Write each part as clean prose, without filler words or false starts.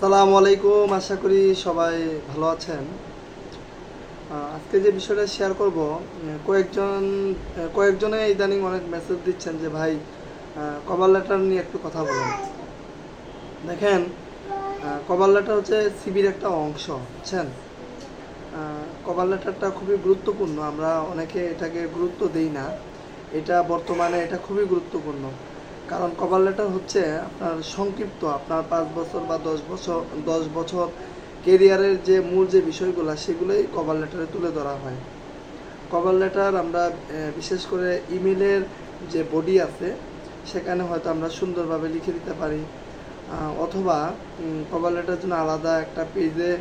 আসসালামু আলাইকুম, আশা করি সবাই ভালো আছেন। আজকে যে বিষয়টা শেয়ার করব, কয়েকজনে ইদানিং অনেক মেসেজ দিচ্ছেন যে ভাই কভার লেটার নিয়ে একটু কথা বলেন। দেখেন, কভার লেটার হচ্ছে সিভির একটা অংশ, বুঝছেন। কভার লেটারটা খুবই গুরুত্বপূর্ণ, আমরা অনেকে এটাকে গুরুত্ব দেই না। এটা বর্তমানে এটা খুবই গুরুত্বপূর্ণ, কারণ কভার লেটার হচ্ছে আপনার সংক্ষিপ্ত, আপনার 5 বছর বা 10 বছর কেরিয়ারের যে মূল যে বিষয়গুলো সেগুলোই কভার লেটারে তুলে ধরা হয়। কভার লেটার আমরা বিশেষ করে ইমেলের যে বডি আছে সেখানে হয়তো আমরা সুন্দরভাবে লিখে দিতে পারি, অথবা কভার লেটার জন্য আলাদা একটা পেজে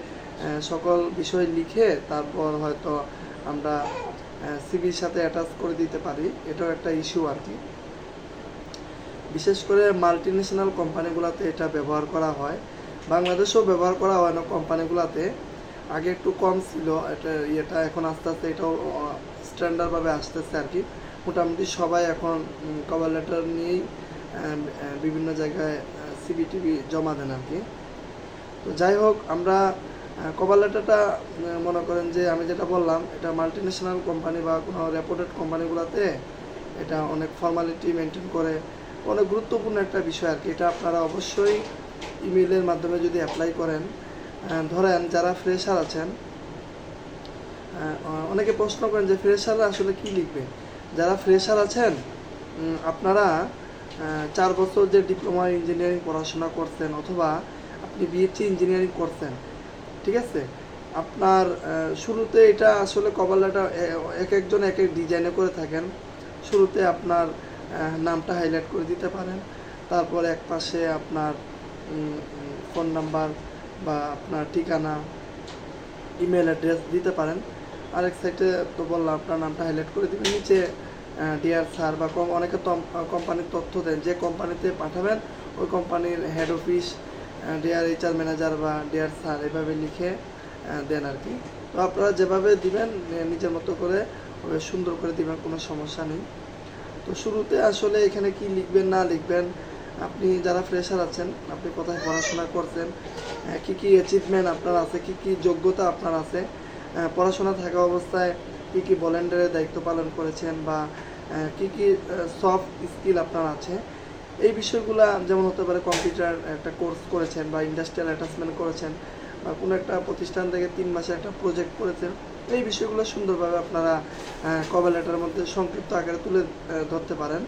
সকল বিষয় লিখে তারপর হয়তো আমরা সিভির সাথে অ্যাটাচ করে দিতে পারি। এটাও একটা ইস্যু আর কি। বিশেষ করে মাল্টিন্যাশনাল কোম্পানিগুলোতে এটা ব্যবহার করা হয়, বাংলাদেশেও ব্যবহার করা হয় না কোম্পানিগুলোতে। আগে একটু কম ছিল এটা এখন আস্তে আস্তে এটাও স্ট্যান্ডার্ডভাবে আসতেছে আর কি। মোটামুটি সবাই এখন কভার লেটার নিয়েই বিভিন্ন জায়গায় সিভিটিভি জমা দেন আর কি। তো যাই হোক, আমরা কভার লেটারটা মনে করেন যে আমি যেটা বললাম, এটা মাল্টিন্যাশনাল কোম্পানি বা কোনো রেপুটেড কোম্পানিগুলোতে এটা অনেক ফর্মালিটি মেনটেন করে, অনেক গুরুত্বপূর্ণ একটা বিষয় আর কি। এটা আপনারা অবশ্যই ইমেলের মাধ্যমে যদি অ্যাপ্লাই করেন, ধরেন যারা ফ্রেশার আছেন, অনেকে প্রশ্ন করেন যে ফ্রেশাররা আসলে কি লিখবে। যারা ফ্রেশার আছেন, আপনারা 4 বছর যে ডিপ্লোমা ইঞ্জিনিয়ারিং পড়াশোনা করছেন অথবা আপনি বিএসসি ইঞ্জিনিয়ারিং করছেন, ঠিক আছে, আপনার শুরুতে এটা আসলে কভার লেটার এক একজন এক এক ডিজাইনে করে থাকেন। শুরুতে আপনার নামটা হাইলাইট করে দিতে পারেন, তারপর এক পাশে আপনার ফোন নাম্বার বা আপনার ঠিকানা, ইমেল অ্যাড্রেস দিতে পারেন। আরেক সাইডে তো বললাম আপনার নামটা হাইলাইট করে দিবেন, নিচে ডিয়ার স্যার বা অনেকে কোম্পানির তথ্য দেন, যে কোম্পানিতে পাঠাবেন ওই কোম্পানির head office, dear HR manager বা ডিয়ার স্যার, এভাবে লিখে দেন আর কি। তো আপনারা যেভাবে দিবেন নিজের মতো করে সুন্দর করে দিবেন, কোনো সমস্যা নেই। তো শুরুতে আসলে এখানে কি লিখবেন না লিখবেন, আপনি যারা ফ্রেশার আছেন, আপনি কোথায় পড়াশোনা করছেন, কি কি অ্যাচিভমেন্ট আপনার আছে, কি কি যোগ্যতা আপনার আছে, পড়াশোনা থাকা অবস্থায় কি কি ভলেন্টিয়ারের দায়িত্ব পালন করেছেন, বা কি কি সফট স্কিল আপনার আছে, এই বিষয়গুলো যেমন হতে পারে কম্পিউটার একটা কোর্স করেছেন বা ইন্ডাস্ট্রিয়াল অ্যাটাচমেন্ট করেছেন বা কোনো একটা প্রতিষ্ঠান থেকে 3 মাসে একটা প্রজেক্ট করেছেন, এই বিষয়গুলো সুন্দরভাবে আপনারা কভার লেটারের মধ্যে সংক্ষিপ্ত আকারে তুলে ধরতে পারেন।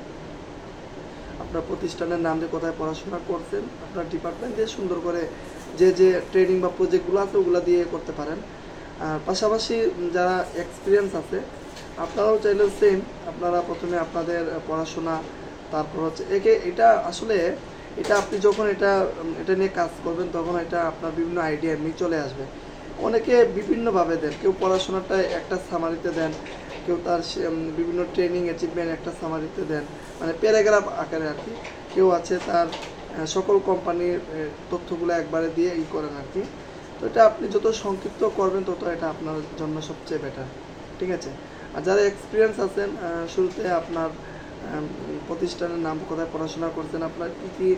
আপনার প্রতিষ্ঠানের নাম দিয়ে কোথায় পড়াশোনা করছেন, আপনার ডিপার্টমেন্ট দিয়ে সুন্দর করে যে যে ট্রেনিং বা প্রজেক্টগুলো আছে ওগুলো দিয়ে করতে পারেন। পাশাপাশি যারা এক্সপিরিয়েন্স আছে আপনারাও চাইলেও সেম, আপনারা প্রথমে আপনাদের পড়াশোনা, তারপর হচ্ছে এটা আসলে এটা আপনি যখন এটা নিয়ে কাজ করবেন তখন এটা আপনার বিভিন্ন আইডিয়া এমনি চলে আসবে। অনেকে বিভিন্নভাবে দেন, কেউ পড়াশোনাটা একটা সামারিতে দেন, কেউ তার বিভিন্ন ট্রেনিং অ্যাচিভমেন্ট একটা সামারিতে দেন, মানে প্যারাগ্রাফ আকারে আর কি। কেউ আছে তার সকল কোম্পানির তথ্যগুলো একবারে দিয়ে করেন আর কি। তো এটা আপনি যত সংক্ষিপ্ত করবেন তত এটা আপনার জন্য সবচেয়ে বেটার, ঠিক আছে। আর যারা এক্সপিরিয়েন্স আছেন, শুরুতে আপনার প্রতিষ্ঠানের নাম, কোথায় পড়াশোনা করছেন, আপনার কী কী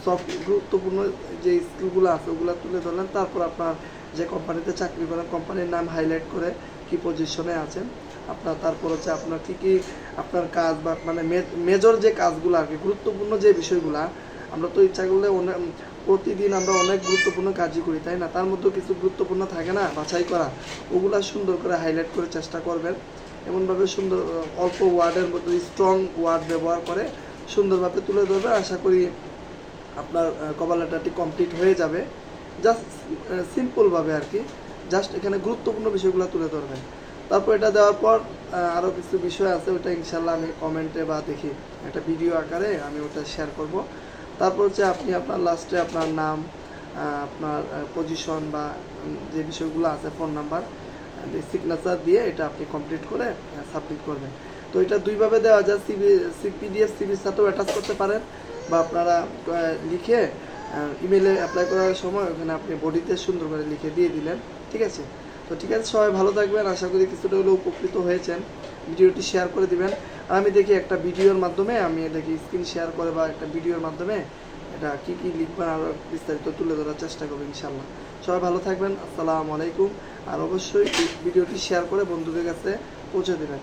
সফট গুরুত্বপূর্ণ যে স্কিলগুলো আছে ওগুলো তুলে ধরলেন, তারপর আপনার যে কোম্পানিতে চাকরি করেন কোম্পানির নাম হাইলাইট করে কি পজিশনে আছেন আপনার, তারপর হচ্ছে আপনার কী কী আপনার কাজ বা মানে মেজর যে কাজগুলো আর কি, গুরুত্বপূর্ণ যে বিষয়গুলো, আমরা তো ইচ্ছা করলে প্রতিদিন আমরা অনেক গুরুত্বপূর্ণ কাজই করি, তাই না, তার মধ্যেও কিছু গুরুত্বপূর্ণ থাকে না বাছাই করা, ওগুলা সুন্দর করে হাইলাইট করে চেষ্টা করবেন। এমনভাবে সুন্দর অল্প ওয়ার্ডের মধ্যে স্ট্রং ওয়ার্ড ব্যবহার করে সুন্দরভাবে তুলে ধরবে। আশা করি আপনার কভার লেটারটি কমপ্লিট হয়ে যাবে। জাস্ট সিম্পলভাবে আর কি, জাস্ট এখানে গুরুত্বপূর্ণ বিষয়গুলো তুলে ধরবেন। তারপর এটা দেওয়ার পর আরও কিছু বিষয় আছে, ওটা ইনশাল্লাহ আমি কমেন্টে বা দেখি একটা ভিডিও আকারে আমি ওটা শেয়ার করব। তারপর হচ্ছে আপনি আপনার লাস্টে আপনার নাম, আপনার পজিশন বা যে বিষয়গুলো আছে, ফোন নাম্বার, সিগনেচার দিয়ে এটা আপনি কমপ্লিট করে সাবমিট করবেন। তো এটা দুইভাবে দেওয়া যায়, পিডিএফ সিভির সাথেও অ্যাটাচ করতে পারেন, বা আপনারা লিখে ইমেলে অ্যাপ্লাই করার সময় ওখানে আপনি বডিতে সুন্দর করে লিখে দিয়ে দিলেন, ঠিক আছে। তো ঠিক আছে, সবাই ভালো থাকবেন, আশা করি কিছুটা হলেও উপকৃত হয়েছেন। ভিডিওটি শেয়ার করে দিবেন। আর আমি দেখি একটা ভিডিওর মাধ্যমে আমি এটাকে স্ক্রিন শেয়ার করে বা একটা ভিডিওর মাধ্যমে এটা কি কি লিখবেন আরও বিস্তারিত তুলে ধরার চেষ্টা করবো ইনশাল্লাহ। সবাই ভালো থাকবেন, আসসালামু আলাইকুম। আর অবশ্যই ভিডিওটি শেয়ার করে বন্ধুদের কাছে পৌঁছে দেবেন।